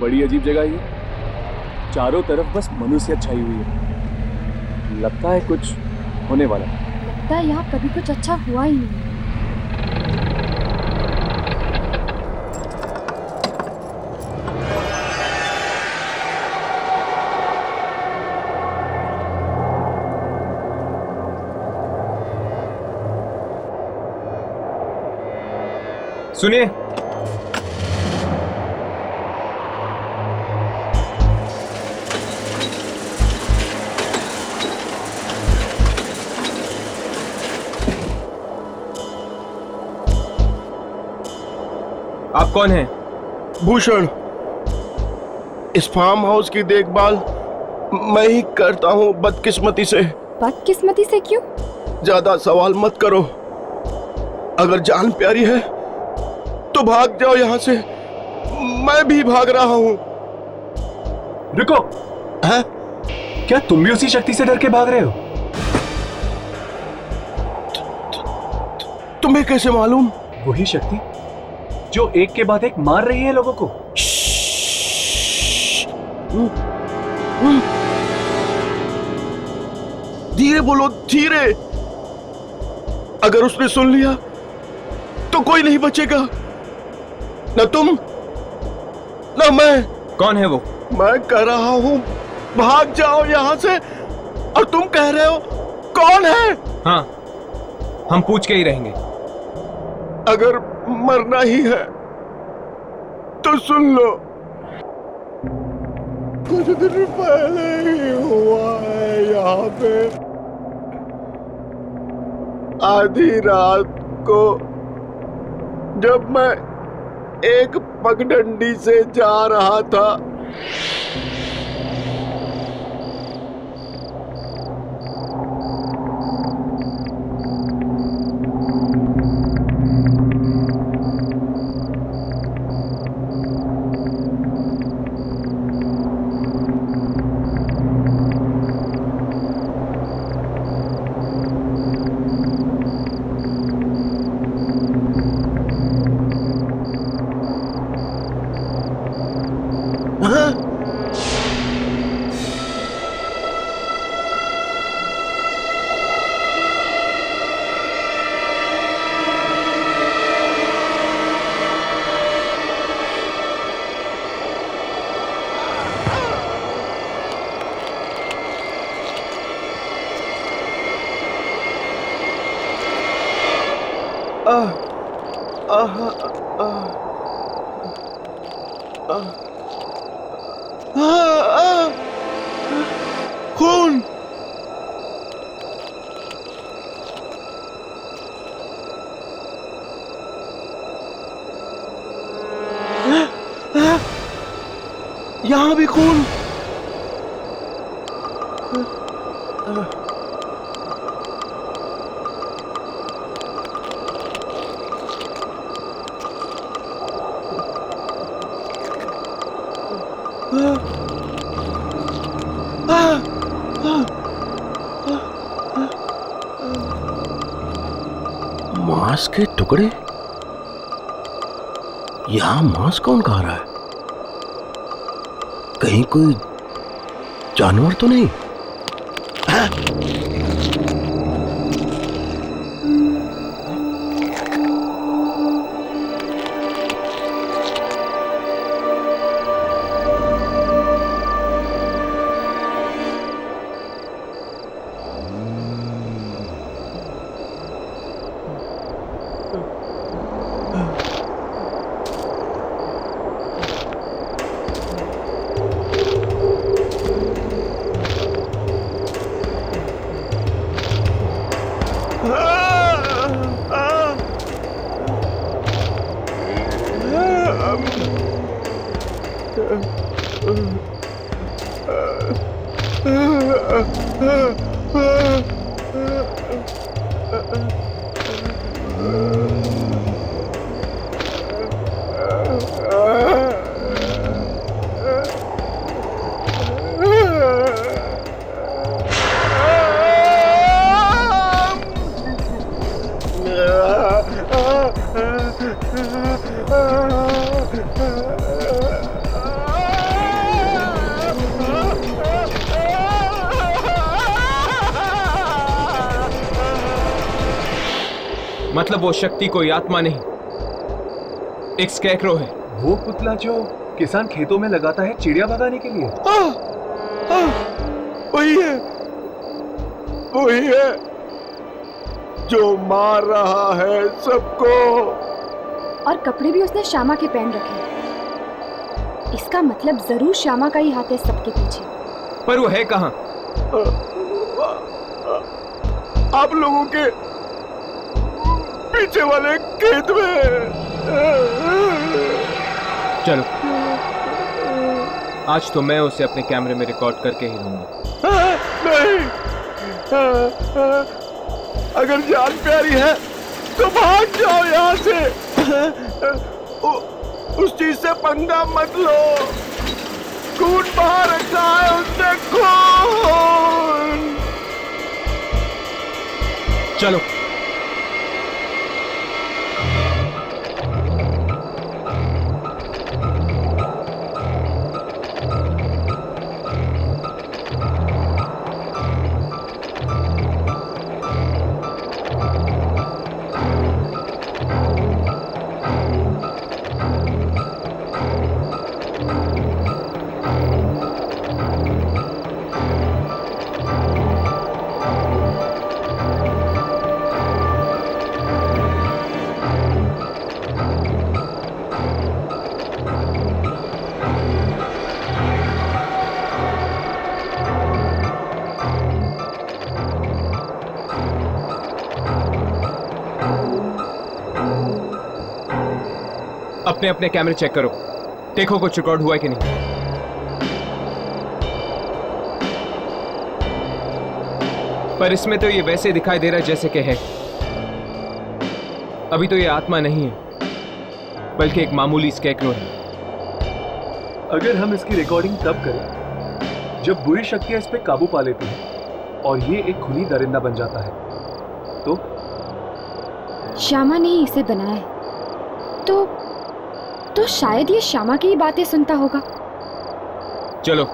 बड़ी अजीब जगह है। चारों तरफ बस मनुष्य छाई हुई है। लगता है कुछ होने वाला है। लगता है यहाँ कभी कुछ अच्छा हुआ ही नहीं। सुनिए, आप कौन हैं? भूषण, इस फार्म हाउस की देखभाल मैं ही करता हूँ बदकिस्मती से। बदकिस्मती से क्यों? ज्यादा सवाल मत करो। अगर जान प्यारी है तो भाग जाओ यहाँ से। मैं भी भाग रहा हूँ। रुको। है? क्या तुम भी उसी शक्ति से डर के भाग रहे हो? तुम्हें कैसे मालूम? वही शक्ति जो एक के बाद एक मार रही है लोगों को। धीरे बोलो, धीरे। अगर उसने सुन लिया तो कोई नहीं बचेगा, न तुम न मैं। कौन है वो? मैं कह रहा हूं भाग जाओ यहां से, और तुम कह रहे हो कौन है? हाँ, हम पूछ के ही रहेंगे। अगर मरना ही है तो सुन लो। कुछ दिन पहले ही हुआ है यहाँ पे। आधी रात को जब मैं एक पगडंडी से जा रहा था, खून। यहाँ भी खून। मांस के टुकड़े। यहाँ मांस कौन खा रहा है? कहीं कोई जानवर तो नहीं? मतलब वो शक्ति कोई आत्मा नहीं, एक स्कैरक्रो है। वो पुतला जो किसान खेतों में लगाता है चिड़िया भगाने के लिए। वही है, वही है जो मार रहा है सबको। और कपड़े भी उसने श्यामा के पहन रखे हैं। इसका मतलब जरूर श्यामा का ही हाथ है सबके पीछे। पर वो है कहाँ? आप लोगों के पीछे वाले खेत में। चलो, आज तो मैं उसे अपने कैमरे में रिकॉर्ड करके ही रहूंगा। नहीं, अगर जान प्यारी है तो भाग जाओ यहाँ से। उस चीज से पंगा मत लो। खून बहा रखा है उसने, खून। चलो। अपने अपने कैमरे चेक करो, देखो कुछ रिकॉर्ड हुआ है कि नहीं। पर इसमें तो ये वैसे दिखाई दे रहा है जैसे कि है। अभी तो ये आत्मा नहीं है, बल्कि एक मामूली स्कैरक्रो है। अगर हम इसकी रिकॉर्डिंग तब करें जब बुरी शक्तियां इस पे काबू पा लेती हैं और ये एक खूनी दरिंदा बन जाता है, तो श्यामा ने ही इसे बनाया है, तो शायद ये श्यामा की ही बातें सुनता होगा। चलो।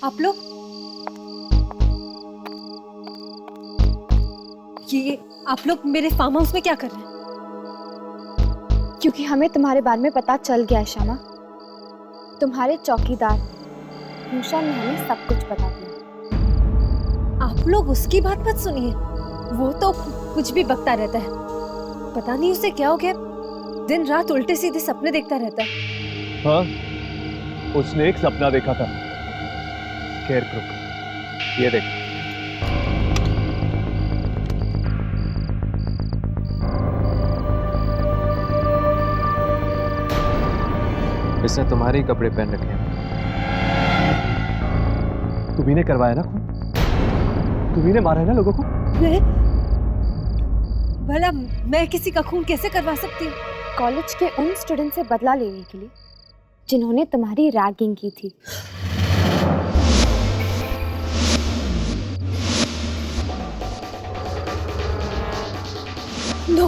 आप लोग ये आप लोग मेरे फार्म हाउस में क्या कर रहे हैं? क्योंकि हमें तुम्हारे बारे में पता चल गया है श्यामा। तुम्हारे चौकीदार मूषा ने हमें सब कुछ बता दिया। आप लोग उसकी बात मत सुनिए, वो तो कुछ भी बकता रहता है। पता नहीं उसे क्या हो गया, दिन रात उल्टे सीधे सपने देखता रहता है। हाँ, उसने एक सपना देखा था, स्कैरक्रो। ये देख। इसने तुम्हारे ही कपड़े पहन रखे हैं। तुम्ही ने करवाया ना खून? तुम्ही ने मारा है ना लोगों को? भला मैं किसी का खून कैसे करवा सकती हूँ? कॉलेज के उन स्टूडेंट से बदला लेने के लिए जिन्होंने तुम्हारी रैगिंग की थी। नो,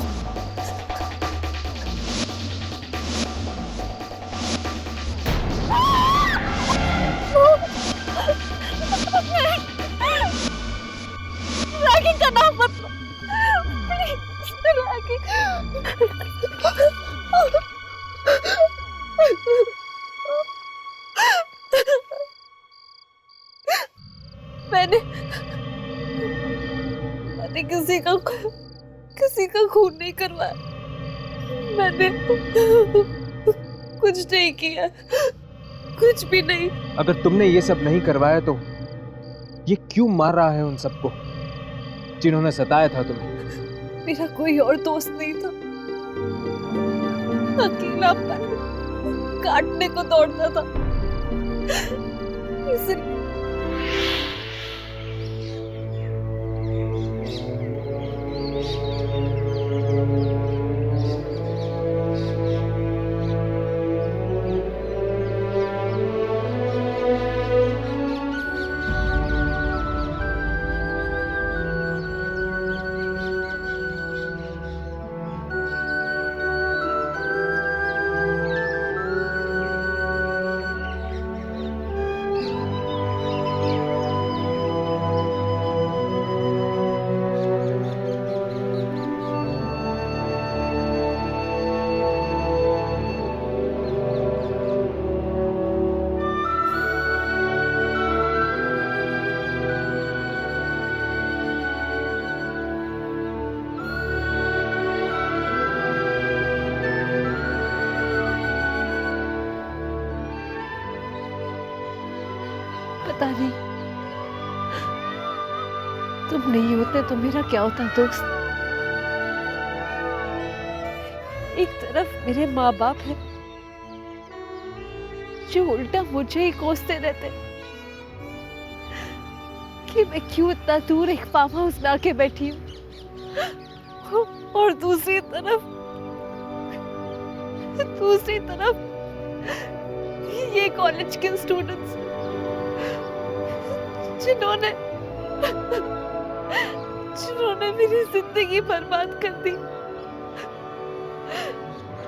रैगिंग का नाम मत लो, प्लीज। मैंने किसी का खून नहीं करवाया। मैंने कुछ नहीं किया, कुछ भी नहीं। अगर तुमने ये सब नहीं करवाया तो ये क्यों मार रहा है उन सबको जिन्होंने सताया था तुम्हें? मेरा कोई और दोस्त नहीं था, अकेला काटने को दौड़ता था। इसलिए पता नहीं तुम नहीं होते तो मेरा क्या होता दोस्त। एक तरफ मेरे माँ बाप है जो उल्टा मुझे ही कोसते रहते कि मैं क्यों इतना दूर एक फार्म हाउस में आके बैठी हूँ, और दूसरी तरफ ये कॉलेज के स्टूडेंट्स जिन्होंने मेरी जिंदगी बर्बाद कर दी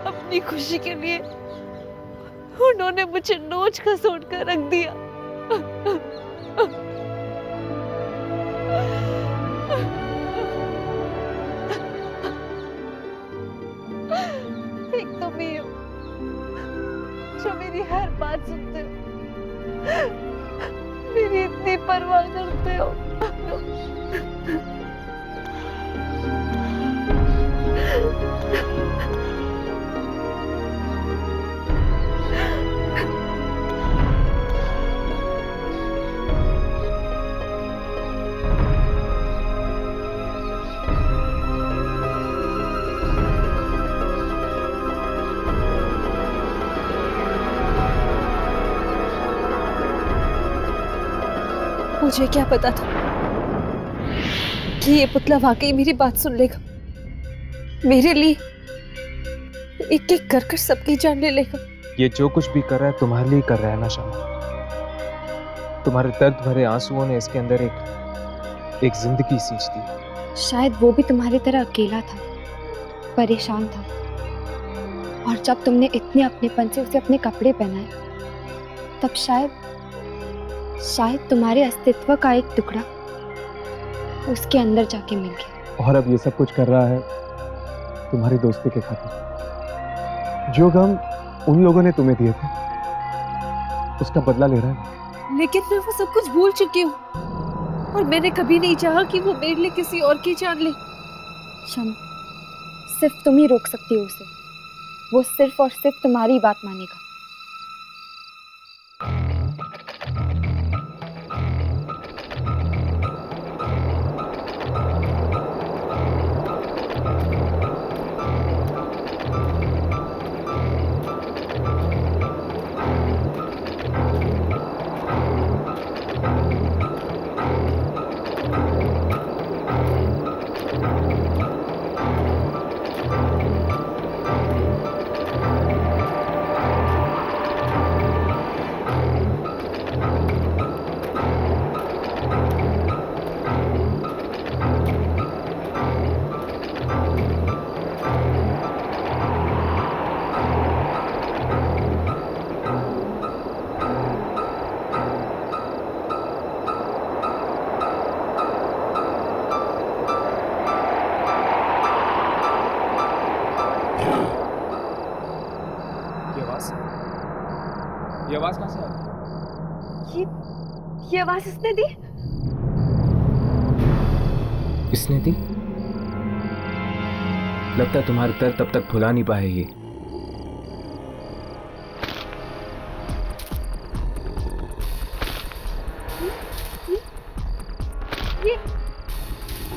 अपनी खुशी के लिए। उन्होंने मुझे नोच खसोट कर रख दिया। एक तो मैं हूँ जो मेरी हर बात सुनते हो, मेरी इतनी परवाह करते हो। मुझे क्या पता था कि ये पुतला वाकई मेरी बात सुन लेगा, मेरे लिए एक एक कर सबकी जान ले लेगा। ये जो कुछ भी कर रहा है तुम्हारे लिए कर रहा है ना शामा। तुम्हारे दर्द भरे आंसुओं ने इसके अंदर एक जिंदगी सींच दी। शायद वो भी तुम्हारी तरह अकेला था, परेशान था, और जब तुमने इतने अपनेपन से उसे अपने कपड़े पहनाए तब शायद तुम्हारे अस्तित्व का एक टुकड़ा उसके अंदर जाके मिल गया। और अब ये सब कुछ कर रहा है तुम्हारी दोस्ती के खातिर। जो गम उन लोगों ने तुम्हें दिए थे उसका बदला ले रहा है। लेकिन मैं वो सब कुछ भूल चुकी हूँ, और मैंने कभी नहीं चाहा कि वो मेरे लिए किसी और की जान ले। शमा, सिर्फ तुम ही रोक सकती हो उसे। वो सिर्फ और सिर्फ तुम्हारी बात मानेगा। ये आवाज कहाँ से आ रही है? ये आवाज इसने दी? इसने दी? लगता है तुम्हारे दर्द तब तक भुला नहीं पाए ये।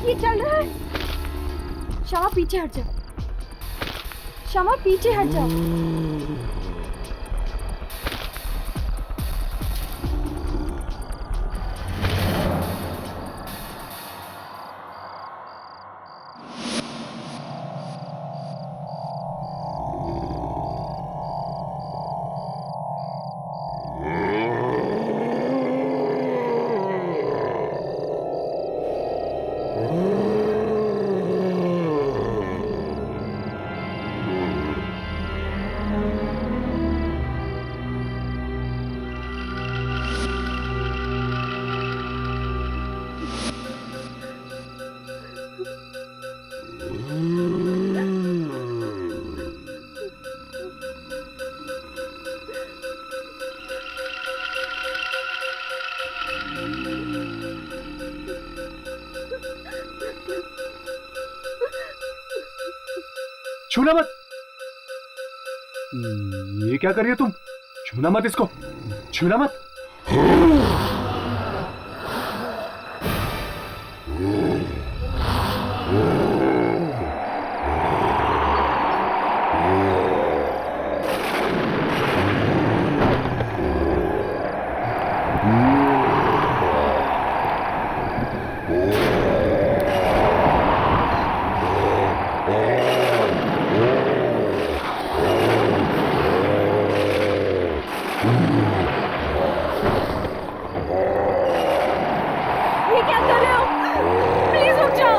ये चल रहा है। शमा पीछे हट जा। शमा पीछे हट जा। छूना मत। ये क्या कर रही हो तुम? छूना मत इसको, छूना मत। ये क्या कर रहे हो? प्लीज रुक जाओ।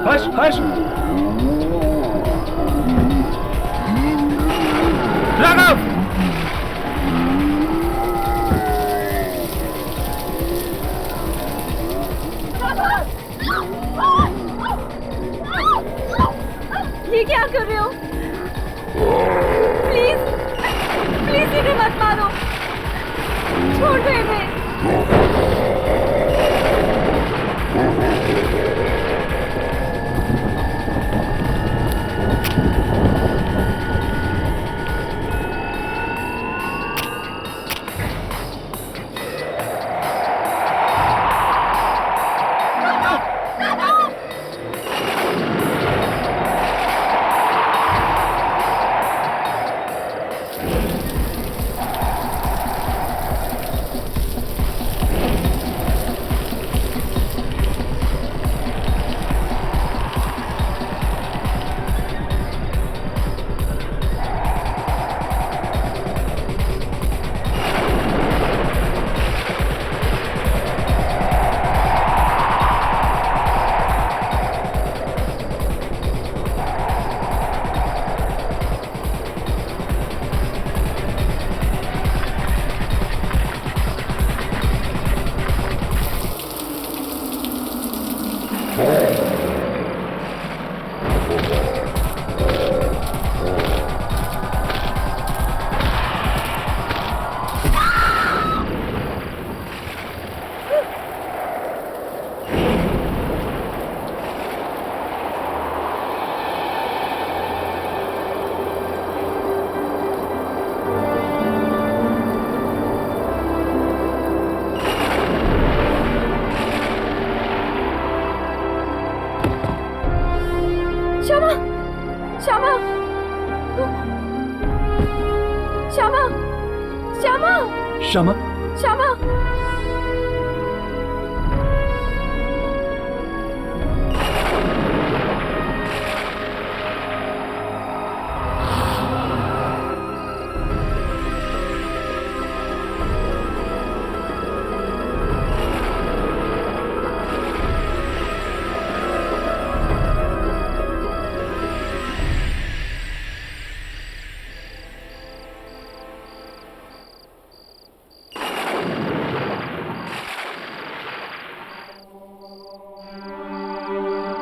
हर्ष, हर्ष, राघव! ये क्या कर रहे हो? प्लीज प्लीज इन्हें मत मारो, छोड़ दो इन्हें। श्यामा, श्यामा, श्यामा, श्यामा, श्यामा, श्यामा।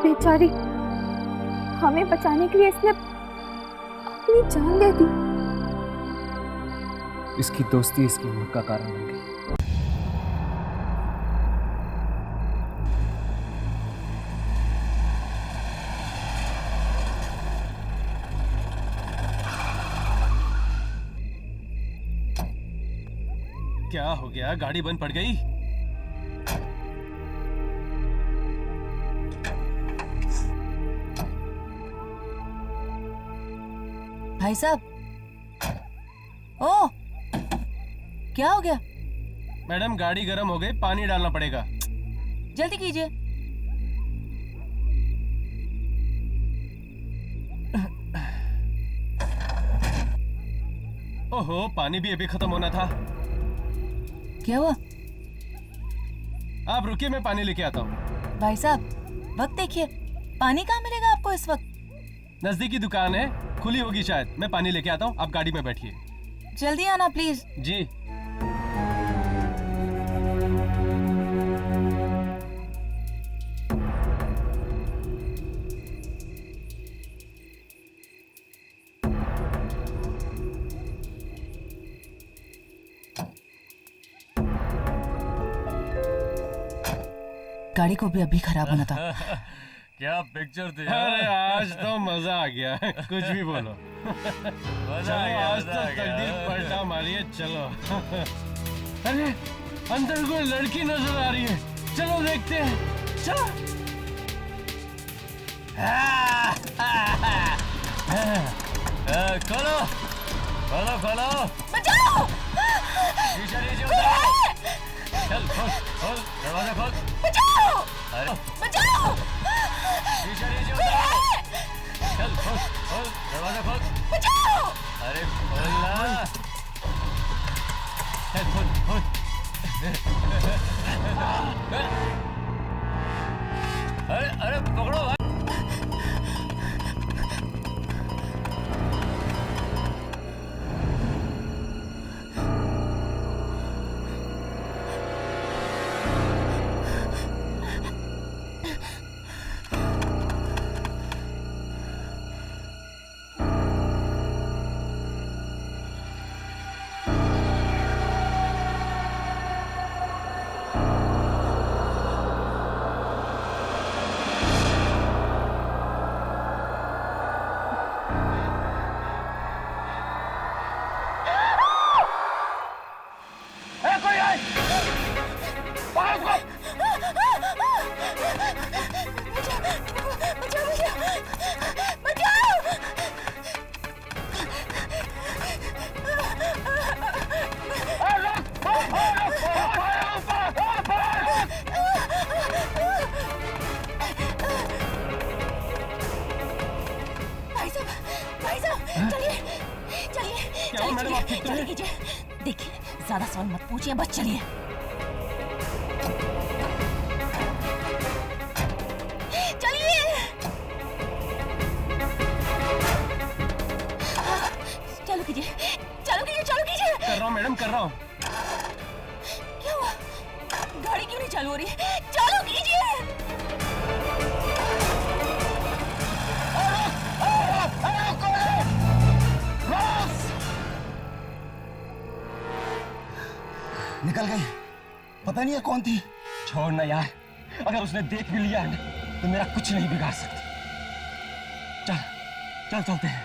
बेचारी, हमें बचाने के लिए इसने अपनी जान दे दी। इसकी दोस्ती इसकी मौत का कारण बन गई। क्या हो गया? गाड़ी बंद पड़ गई? भाई साहब, ओह, क्या हो गया? मैडम गाड़ी गर्म हो गई, पानी डालना पड़ेगा। जल्दी कीजिए। ओहो, पानी भी अभी खत्म होना था। क्या हुआ? आप रुकिए, मैं पानी लेके आता हूँ। भाई साहब, वक्त देखिए, पानी कहाँ मिलेगा आपको इस वक्त? नजदीकी दुकान है, खुली होगी शायद। मैं पानी लेके आता हूँ, आप गाड़ी में बैठिए। जल्दी आना प्लीज। जी। गाड़ी को भी अभी खराब होना था। क्या पिक्चर थी। अरे आज तो मजा आ गया। कुछ भी बोलो। चलो आज तो तकदीर पलटा मारिए। चलो। अरे अंदर कोई लड़की नजर आ रही है, चलो देखते हैं। चलो। खोलो खोलो खोलो। बचाओ! शीशा नीचे उतारो। चल खोल खोल, दरवाजा खोल। बचाओ! अरे बचाओ! शीशा नीचे उतारो। चल खोल खोल, दरवाजा खोल। बचाओ! अरे खोल ना। चल खोल खोल। अरे अरे पकड़ो भाई। क्या मैडम, आप ठीक तो हैं? देखिए, ज्यादा सवाल मत पूछिए, बस चलिए। चलिए। चलो कीजिए, चलो कीजिए, चलो कीजिए। कर रहा हूँ मैडम, कर रहा हूँ। क्या हुआ? गाड़ी क्यों नहीं चालू हो रही? चालू कीजिए। निकल गई। पता नहीं है कौन थी। छोड़ ना यार, अगर उसने देख भी लिया है तो मेरा कुछ नहीं बिगाड़ सकती। चल चल चलते हैं।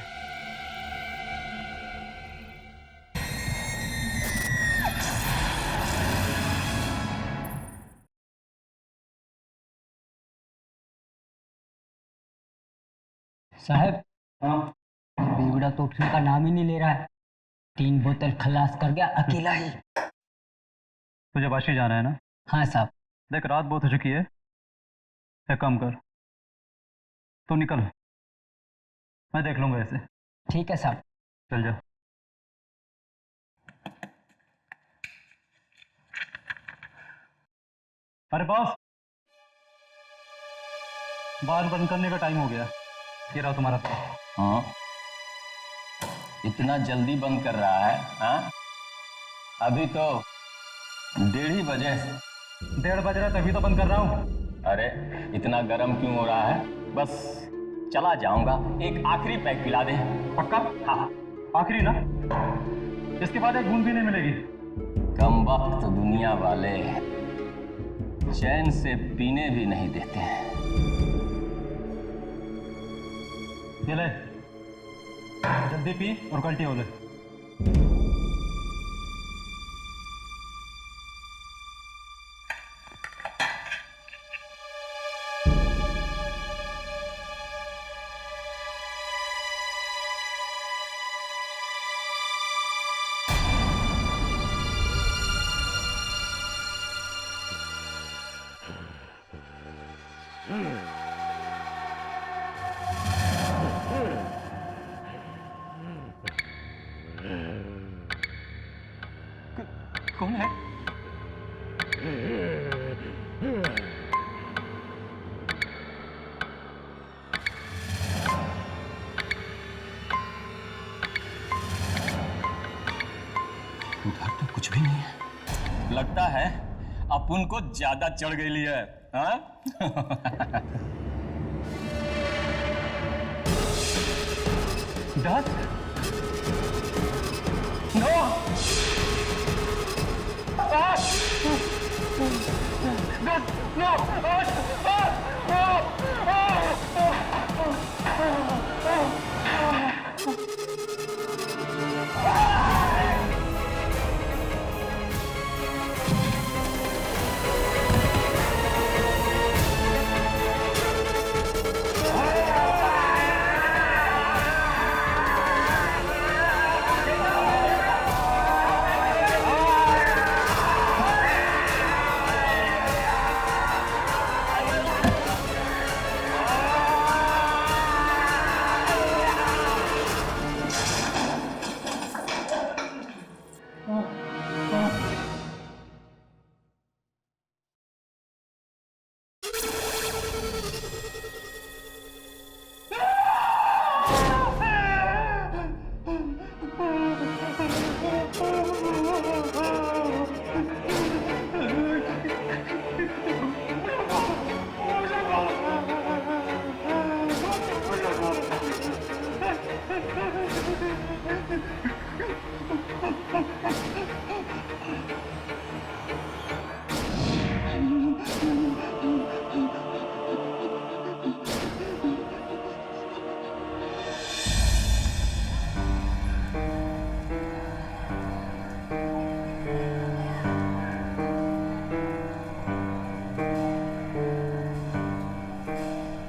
साहब, बेवड़ा तो उठने का नाम ही नहीं ले रहा है। 3 बोतल खलास कर गया अकेला ही। तुझे वाशी जाना है ना? हाँ साहब। देख, रात बहुत हो चुकी है, एक काम कर, तू निकल, मैं देख लूंगा ऐसे। ठीक है साहब। चल जा। अरे बॉस, बार बंद करने का टाइम हो गया। ये रहा तुम्हारा पैसा। हाँ, इतना जल्दी बंद कर रहा है? हाँ, अभी तो 1:30 बजे। 1:30 बज रहा है तभी तो बंद कर रहा हूँ। अरे इतना गर्म क्यों हो रहा है? बस चला जाऊंगा, एक आखिरी पैक पिला दे। पक्का? हाँ, आखिरी ना, इसके बाद एक बूंद भी नहीं मिलेगी। कम वक्त दुनिया वाले चैन से पीने भी नहीं देते हैं। ये ले, जल्दी पी और कल्टी हो ले। कौन है? उधर तो कुछ भी नहीं है। लगता है अपन को ज्यादा चढ़ गई है, हाँ? डर? No!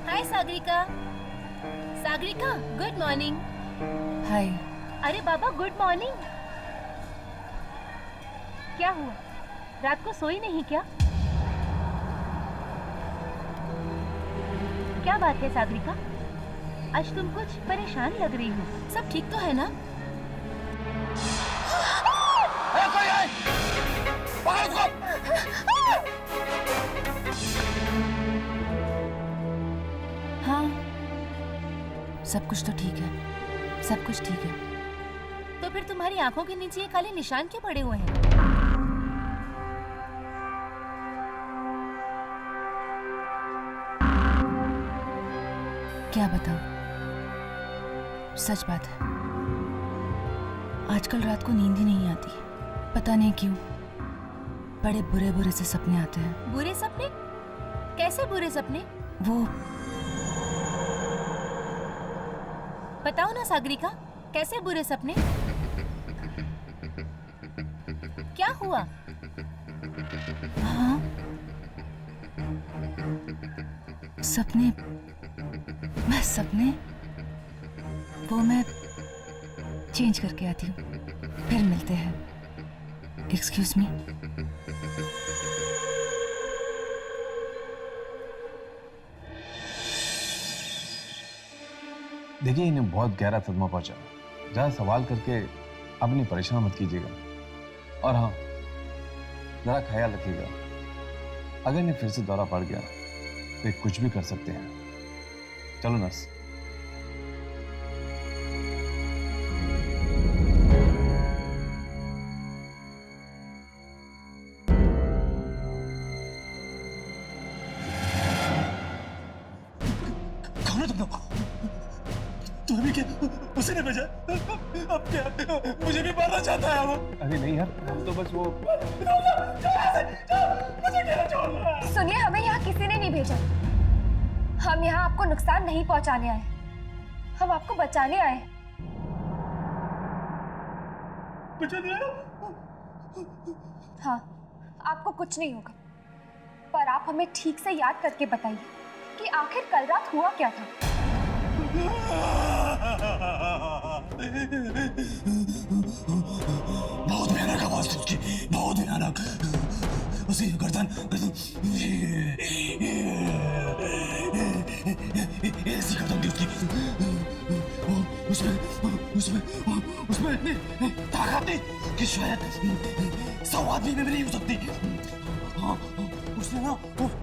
Hi Sagarika. Sagarika, good morning. Hi. अरे बाबा, गुड मॉर्निंग। क्या हुआ, रात को सोई नहीं क्या? क्या बात है सागरिका, आज तुम कुछ परेशान लग रही हो। सब ठीक तो है ना? कोई है? पकड़ उसको! हाँ, सब कुछ तो ठीक है, सब कुछ ठीक है। तो फिर तुम्हारी आंखों के नीचे ये काले निशान क्यों पड़े हुए हैं? क्या बताऊं, सच बात है, आजकल रात को नींद ही नहीं आती। पता नहीं क्यों, बड़े बुरे बुरे से सपने आते हैं। बुरे सपने? कैसे बुरे सपने? वो बताओ ना सागरिका, कैसे बुरे सपने? क्या हुआ? हाँ, सपने वो मैं चेंज करके आती हूँ, फिर मिलते हैं। Excuse me. देखिए, इन्हें बहुत गहरा सदमा पहुंचा। ज़्यादा सवाल करके अपनी परेशान मत कीजिएगा। और हाँ, ज़रा ख्याल रखिएगा, अगर इन्हें फिर से दौरा पड़ गया तो ये कुछ भी कर सकते हैं। चलो नर्स। कौन है तुम लोग? तुम्हें भी क्या उसी ने भेजा? अब क्या मुझे भी मारना चाहता है वो? अरे नहीं यार, हम तो बस वो। सुनिए, हमें यहाँ किसी ने नहीं भेजा। हम यहाँ आपको नुकसान नहीं पहुँचाने आए, हम आपको बचाने आए। बचाने आए? हाँ, आपको कुछ नहीं होगा, पर आप हमें ठीक से याद करके बताइए कि आखिर कल रात हुआ क्या था। बहुत भयानक आवाज थी उसकी, बहुत भयानक। उसी गर्दन ताकत थी कि शायद 100 आदमी में भी नहीं हो सकती। हाँ, उसने ना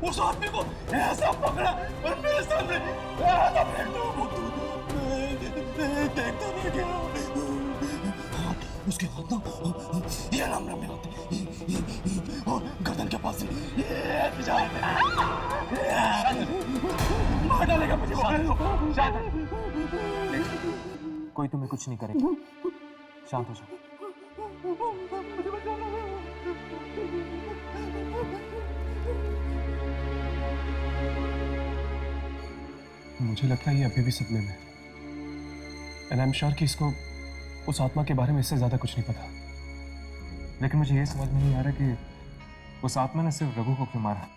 उस आदमी को ऐसा पकड़ा और मेरे सामने ऐसा फेंक दिया, वो देखता रह गया। उसके हाथ ना ये नाम में होते और गर्दन के पास मार डालेगा मुझे। कोई तुम्हें कुछ नहीं करेगा, शांत हो जाओ। मुझे लगता है ये अभी भी सपने में, एंड आई एम श्योर कि इसको उस आत्मा के बारे में इससे ज्यादा कुछ नहीं पता। लेकिन मुझे ये समझ में नहीं आ रहा कि उस आत्मा ने सिर्फ रघु को क्यों मारा,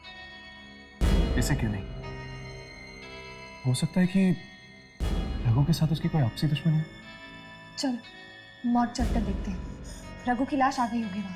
इसे क्यों नहीं? हो सकता है कि रघु के साथ उसकी कोई आपसी दुश्मनी है। चल मौत चलकर देखते हैं, रघु की लाश आ गई होगी वहां।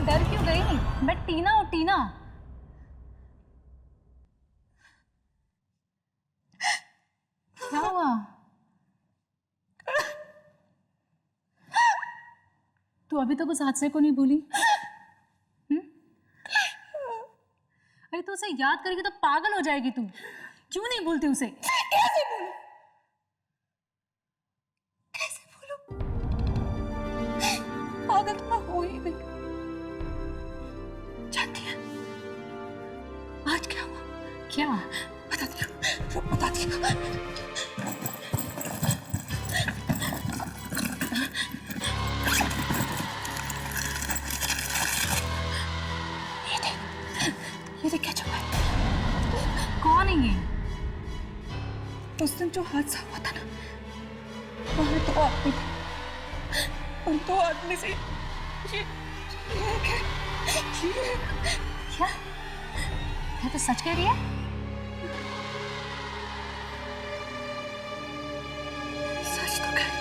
डर क्यों गई? मैं टीना हूं, टीना। क्या हुआ? तू अभी तक उस हादसे को नहीं भूली? अरे तू उसे याद करेगी तो पागल हो जाएगी तू। क्यों नहीं भूलती उसे? कैसे भूलूं? कैसे भूलूं? पागल तो मैं हो ही गई। जानती है आज क्या हुआ? क्या? बताती हूँ, बताती हूँ। ये देख क्या चल रहा है? कौन है ये? उस दिन जो हादसा हुआ था ना, वहां 2 आदमी थे। उन 2 आदमी से ये क्या? क्या तो सच कह रही है? सच तो कह रही।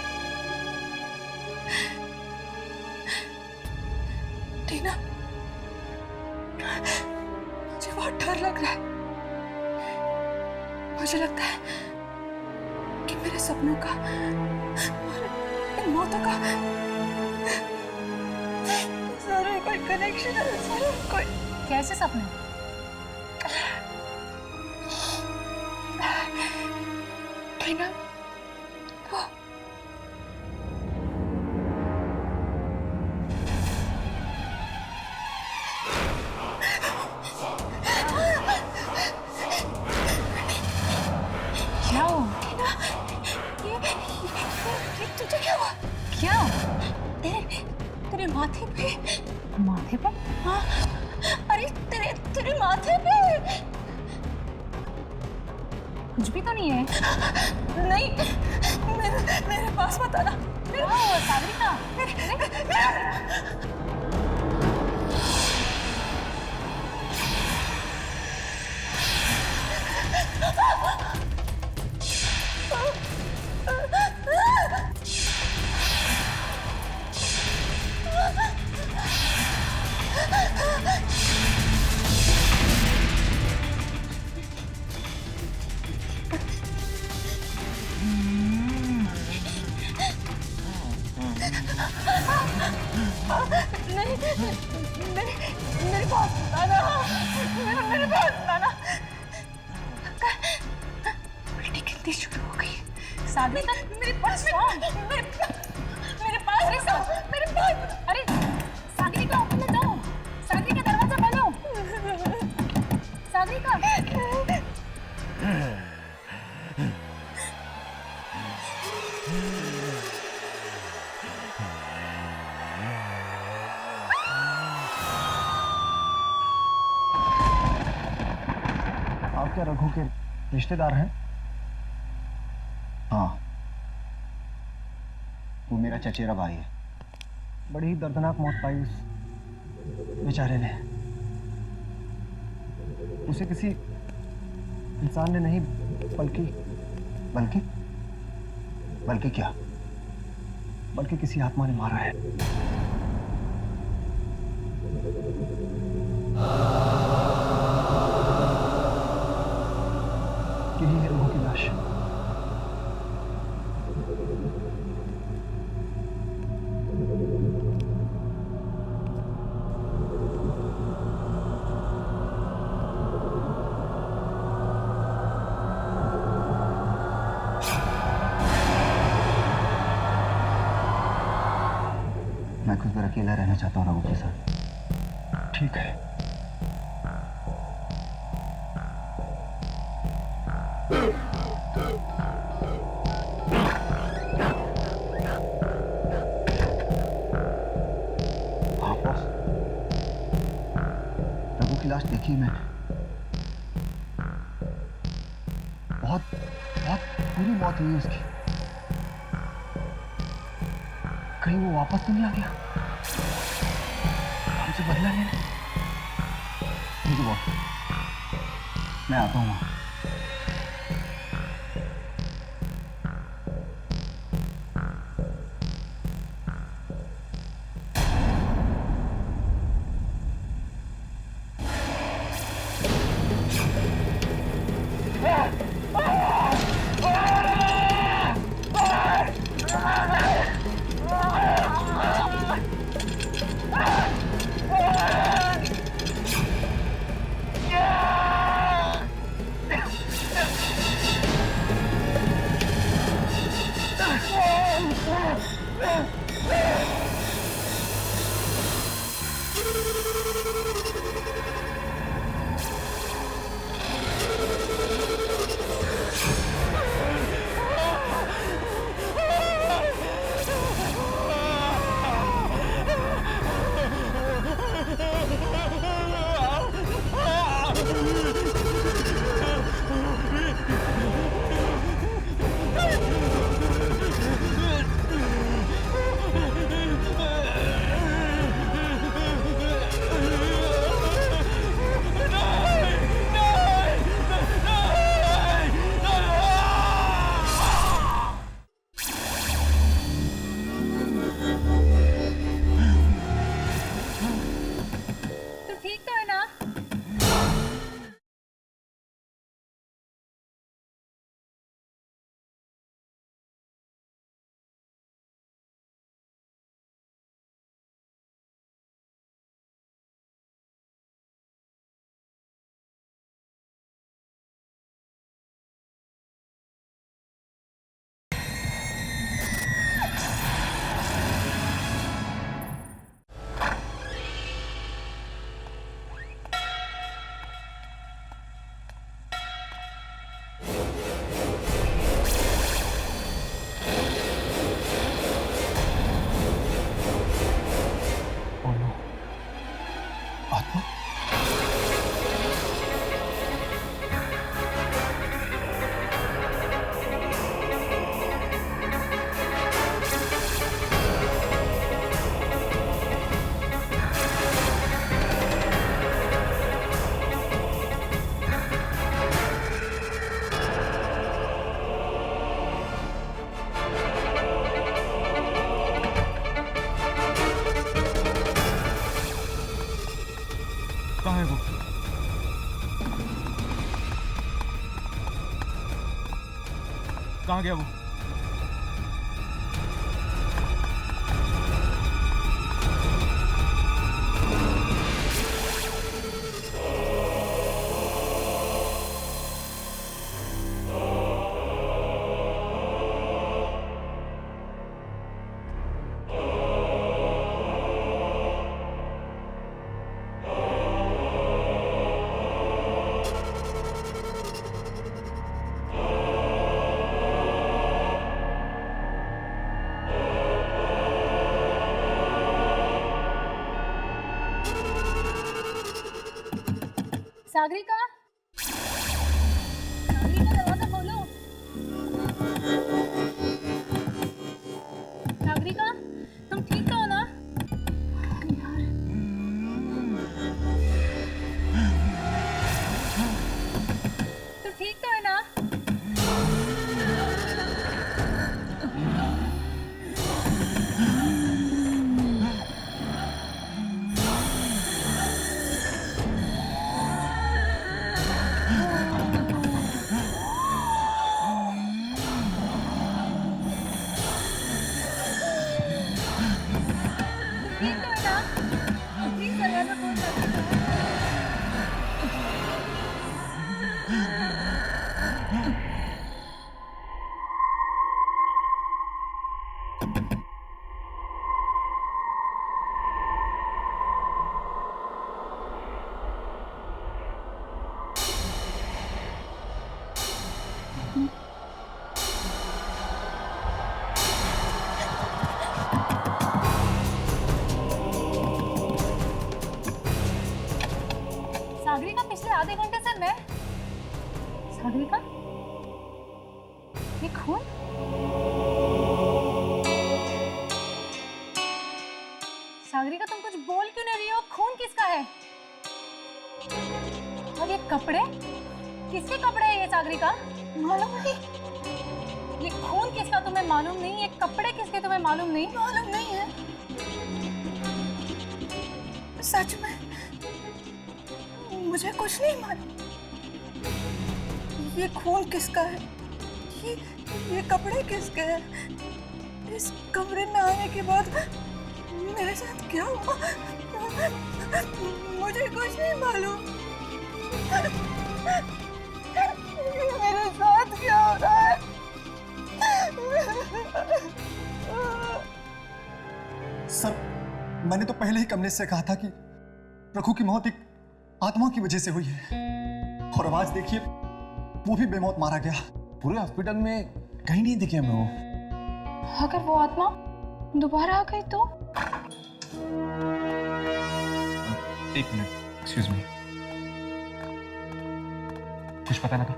टीना, मुझे बहुत डर लग रहा है। मुझे लगता है कि मेरे सपनों का और इन मौतों का जरूर कोई कनेक्शन है, जरूर कोई। कैसे सपने? टीना, वो क्या हुआ? ये तुझे क्या हुआ? क्या? तेरे माथे पे। माथे पे? हाँ, अरे तेरे माथे पे। कुछ भी तो नहीं है। नहीं, मेरे पास मत आना। सागरिका, मेरे पास लाना, मेरे पास लाना। उल्टी गिनती शुरू हो गई। सागरी का मेरे पास मेरे पास अरे सागरी का ओपन दो, सागरी का दरवाजा खोलो, सागरी का। आप क्या रघु के रिश्तेदार हैं? हाँ, वो मेरा चचेरा भाई है। बड़ी ही दर्दनाक मौत पाई उस बेचारे ने। उसे किसी इंसान ने नहीं बल्कि बल्कि बल्कि क्या, बल्कि किसी आत्मा ने मारा है। यही है रघु की लाश। मैं कुछ देर अकेला रहना चाहता हूँ रघु के साथ। ठीक है। हाँ बॉस, रघु की लाश देखी मैंने। बहुत बहुत बुरी मौत हुई उसकी। कहीं वो वापस तो नहीं आ गया हमसे बदला लेने? ठीक है बॉस, मैं आता हूँ। कहाँ है वो? कहाँ गया वो? सागरिका, सागरिका दरवाजा खोलो। सागरिका, तुम ठीक तो हो ना? तुम ठीक तो है ना? सागरिका, पिछले आधे घंटे से मैं सागरिका, ये खून? सागरिका, तुम कुछ बोल क्यों नहीं रही हो? खून किसका है? और ये कपड़े किसके कपड़े हैं? ये सागरिका मालूम नहीं। ये खून किसका तुम्हें मालूम नहीं? ये कपड़े किसके तुम्हें मालूम नहीं? मालूम नहीं है, सच में मुझे कुछ नहीं मालूम। ये खून किसका है? ये कपड़े किसके हैं? इस कमरे में आने के बाद मेरे साथ क्या हुआ मुझे कुछ नहीं मालूम। मेरे साथ क्या हो रहा है? सर, मैंने तो पहले ही कमलेश से कहा था कि रघु की मौत एक आत्मा की वजह से हुई है, और आवाज देखिए, वो भी बेमौत मारा गया। पूरे हॉस्पिटल में कहीं नहीं दिखे हमें वो। अगर वो आत्मा दोबारा आ गई तो? एक मिनट, एक्सक्यूज मी, कुछ पता लगा?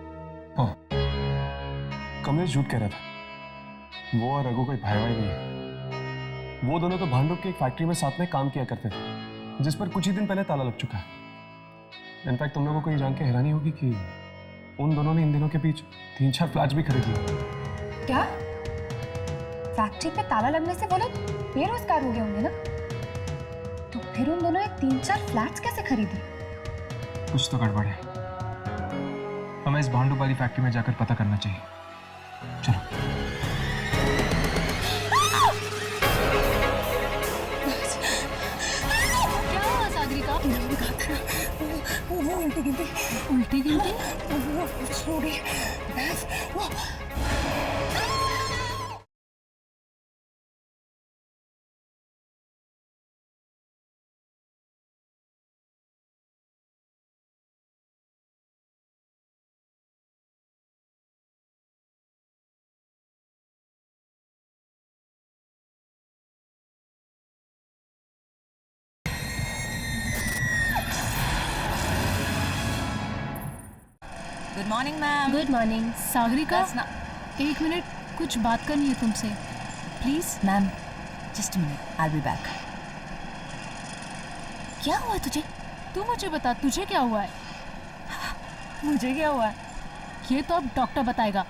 हाँ, कमलेश झूठ कह रहा था। वो और रघु कोई भाई भाई नहीं है। वो दोनों तो भांडुप की एक फैक्ट्री में साथ में काम किया करते थे, जिस पर कुछ ही दिन पहले ताला लग चुका है। इनफैक्ट तुम लोगों को ये जान के हैरानी होगी कि उन दोनों ने इन दिनों के बीच 3-4 फ्लैट्स भी खरीद लिए। क्या? फैक्ट्री पे ताला लगने से वो लोग बेरोजगार हो गए होंगे ना? तो फिर उन दोनों ने 3-4 फ्लैट्स कैसे खरीदे? कुछ तो गड़बड़ है। हमें इस भांडुप वाली फैक्ट्री में जाकर पता करना चाहिए। चलो। वो उल्टी गिनती वो शुरू हो गई। वो good morning ma'am. Good morning. Sagarika, एक मिनट, कुछ बात करनी है तुमसे, please. Ma'am, just a minute, I will be back. क्या हुआ तुझे? तू मुझे बता, तुझे क्या हुआ है? मुझे क्या हुआ है? ये तो अब डॉक्टर बताएगा।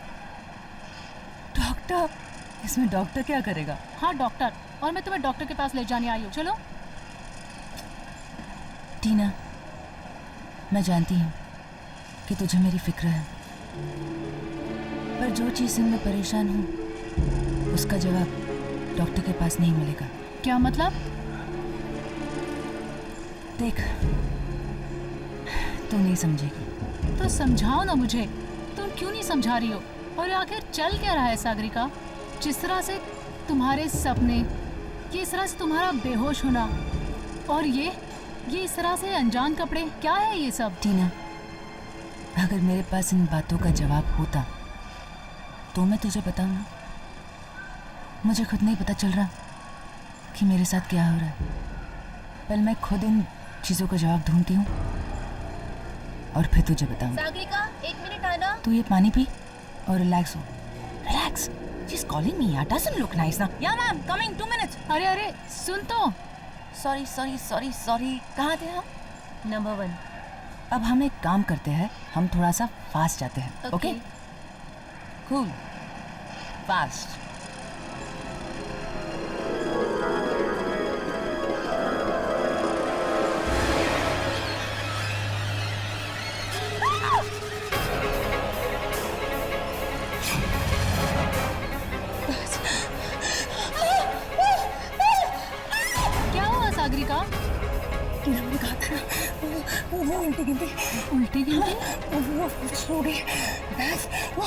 डॉक्टर? इसमें डॉक्टर क्या करेगा? हाँ, डॉक्टर, और मैं तुम्हें डॉक्टर के पास ले जाने आई हूँ। चलो। टीना, मैं जानती हूँ कि तुझे मेरी फिक्र है, पर जो चीज से मैं परेशान हूँ उसका जवाब डॉक्टर के पास नहीं मिलेगा। क्या मतलब? देख, तू नहीं समझेगी। तो समझाओ ना मुझे, तुम क्यों नहीं समझा रही हो? और आखिर चल क्या रहा है सागरिका? जिस तरह से तुम्हारे सपने, किस तरह से तुम्हारा बेहोश होना, और ये इस तरह से अनजान कपड़े, क्या है ये सब? टीना, अगर मेरे पास इन बातों का जवाब होता तो मैं तुझे बताऊं ना। मुझे खुद नहीं पता चल रहा कि मेरे साथ क्या हो रहा है। पहले मैं खुद इन चीज़ों का जवाब ढूंढती हूँ, और फिर तुझे बताऊंगी। सागरिका, 1 मिनट आना। तू ये पानी पी और रिलैक्स हो। Relax. She is calling me यार, डजंट लुक नाइस ना। या मैम, कमिंग 2 मिनट्स। अरे अरे सुन तो। Sorry sorry sorry sorry. कहाँ थे हम? नंबर 1। अब हम एक काम करते हैं, हम थोड़ा सा फास्ट जाते हैं। ओके? Cool, fast. क्या हुआ सागरिका? मैंने कहा था ना, वो उल्टी गिनती। उल्टी गिनती? वो सो गई। बस वो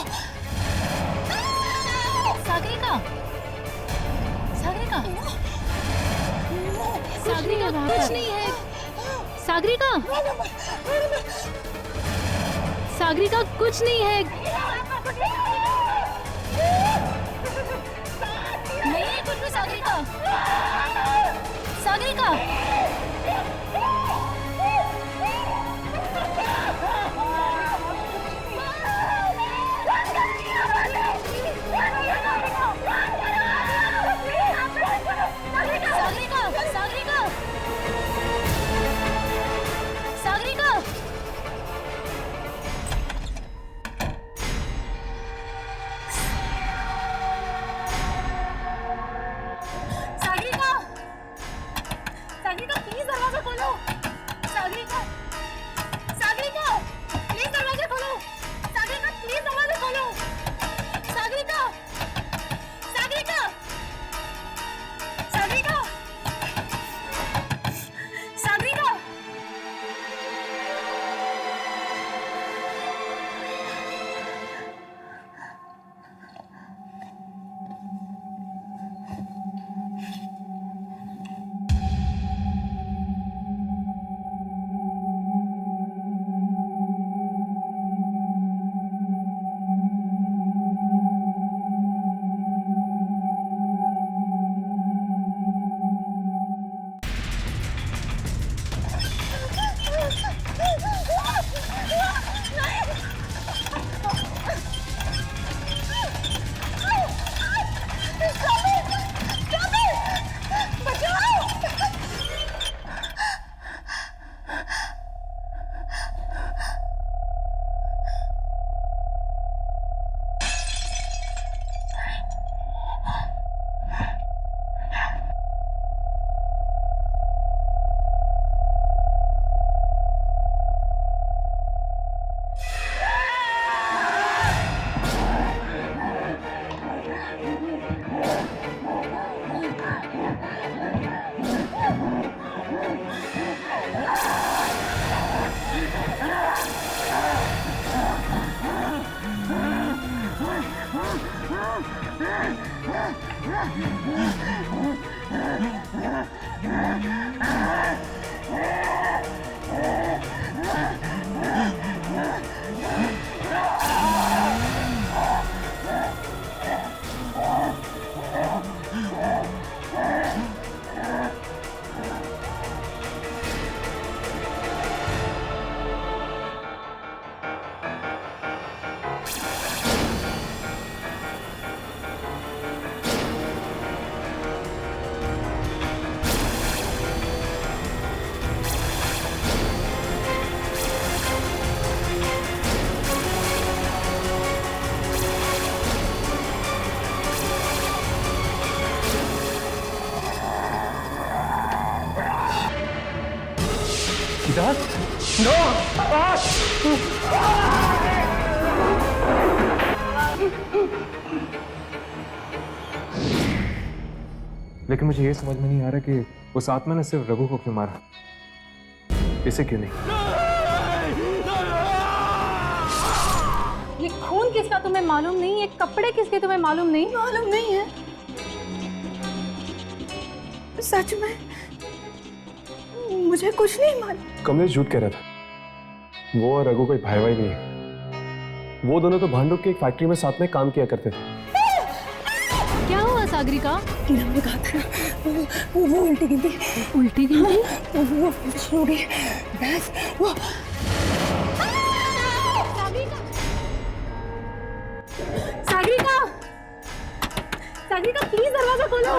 सागरिका, सागरिका, सागरिका कुछ नहीं है। सागरिका, सागरिका कुछ नहीं है। नहीं है कुछ भी सागरिका। सागरिका, सागरिका, सागरिका, सागरिका, सागरिका, सागरिका प्लीज दरवाजा खोलो। सागरिका, सागरिका प्लीज दरवाजा खोलो। सागरिका प्लीज दरवाजा खोलो। सागरिका, सागरिका, सागरिका, सागरिका, लेकिन मुझे ये समझ में नहीं आ रहा कि उस आत्मा ने सिर्फ रघु को क्यों मारा, इसे क्यों नहीं? ये खून किसका तुम्हें मालूम नहीं? ये कपड़े किसके तुम्हें मालूम नहीं? मालूम नहीं है। सच में मुझे कुछ नहीं मालूम। कमलेश झूठ कह रहा था। वो और रघु कोई भाई भाई नहीं है। वो दोनों तो भांडुप की एक फैक्ट्री में साथ में काम किया करते थे। क्या हुआ सागरिका? मैंने कहा था ना, वो उल्टी गिनती। उल्टी गिनती? वो सो गई। बस वो सागरिका, सागरिका प्लीज दरवाजा खोलो।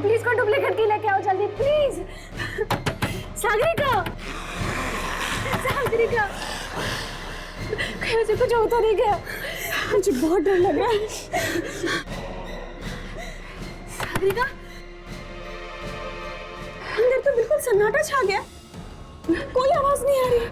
प्लीज को डुप्लीकेट की लेके आओ जल्दी प्लीज। सागरिका, सागरिका, कहीं मुझे कुछ होता नहीं गया, मुझे बहुत डर लग रहा है। सागरिका, अंदर तो बिल्कुल सन्नाटा छा गया, कोई आवाज नहीं आ रही।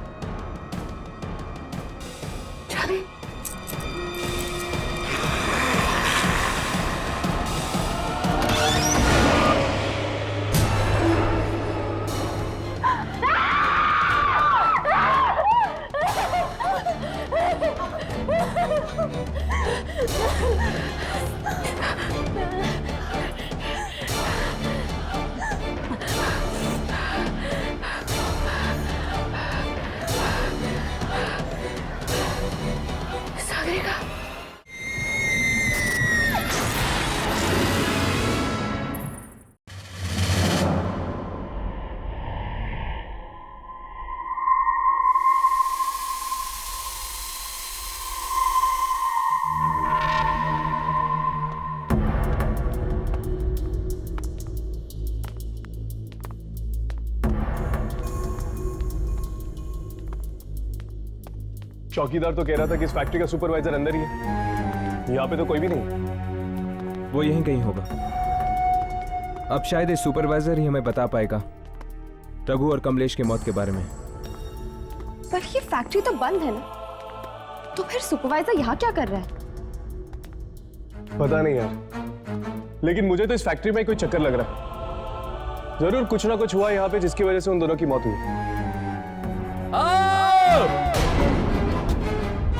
सागरिका, चौकीदार तो कह रहा था कि इस फैक्ट्री का सुपरवाइजर अंदर ही है, यहाँ पे तो कोई भी नहीं। वो यहीं कहीं होगा। अब शायद ये सुपरवाइजर ही हमें बता पाएगा रघु और कमलेश की मौत के बारे में। पर ये फैक्ट्री तो बंद है ना, तो फिर सुपरवाइजर यहाँ क्या कर रहा है? पता नहीं यार, लेकिन मुझे तो इस फैक्ट्री में कोई चक्कर लग रहा है। जरूर कुछ ना कुछ हुआ यहाँ पे जिसकी वजह से उन दोनों की मौत हुई।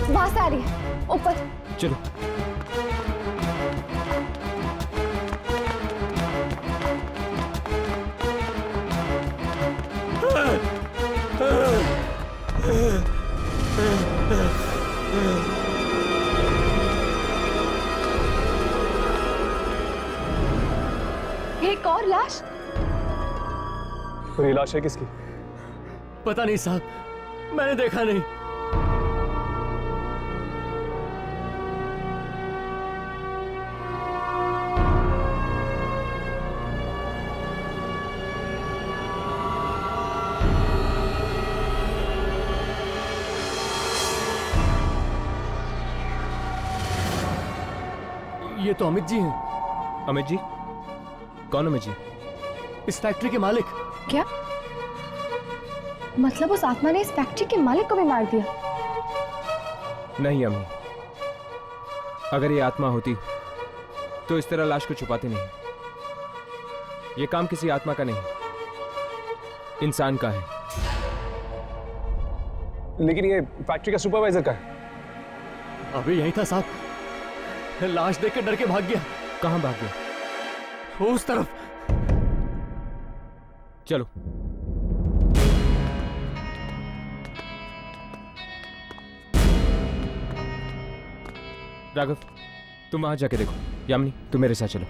वहां से आ रही है, ऊपर चलो। एक और लाश। और ये लाश है किसकी? पता नहीं साहब, मैंने देखा नहीं। ये तो अमित जी हैं। अमित जी? कौन अमित जी? इस फैक्ट्री के मालिक। क्या मतलब उस आत्मा ने इस फैक्ट्री के मालिक को भी मार दिया? नहीं अम्मी, अगर ये आत्मा होती तो इस तरह लाश को छुपाती नहीं। ये काम किसी आत्मा का नहीं, इंसान का है। लेकिन ये फैक्ट्री का सुपरवाइजर का है। अभी यही था साहब, लाश देख के डर के भाग गया। कहां भाग गया? वो उस तरफ। चलो। राघव, तुम वहां जाके देखो। यामिनी, तुम मेरे साथ चलो।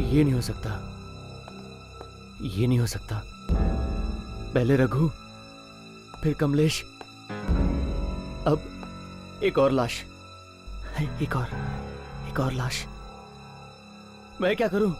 ये नहीं हो सकता, ये नहीं हो सकता। पहले रघु, फिर कमलेश, अब एक और लाश, एक और लाश। मैं क्या करूं?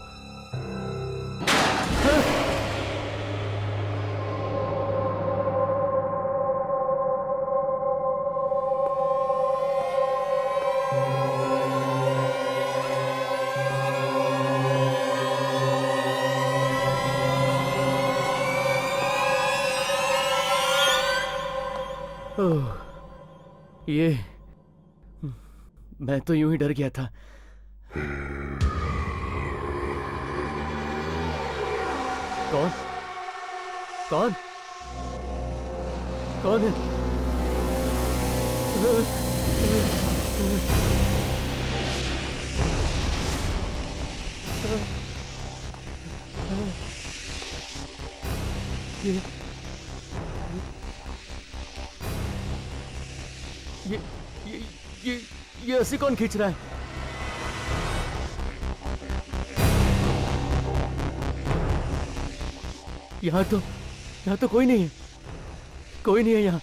ये मैं तो यूं ही डर गया था। कौन कौन कौन है? ये रस्सी कौन खींच रहा है? यहाँ तो कोई नहीं है, कोई नहीं है यहाँ।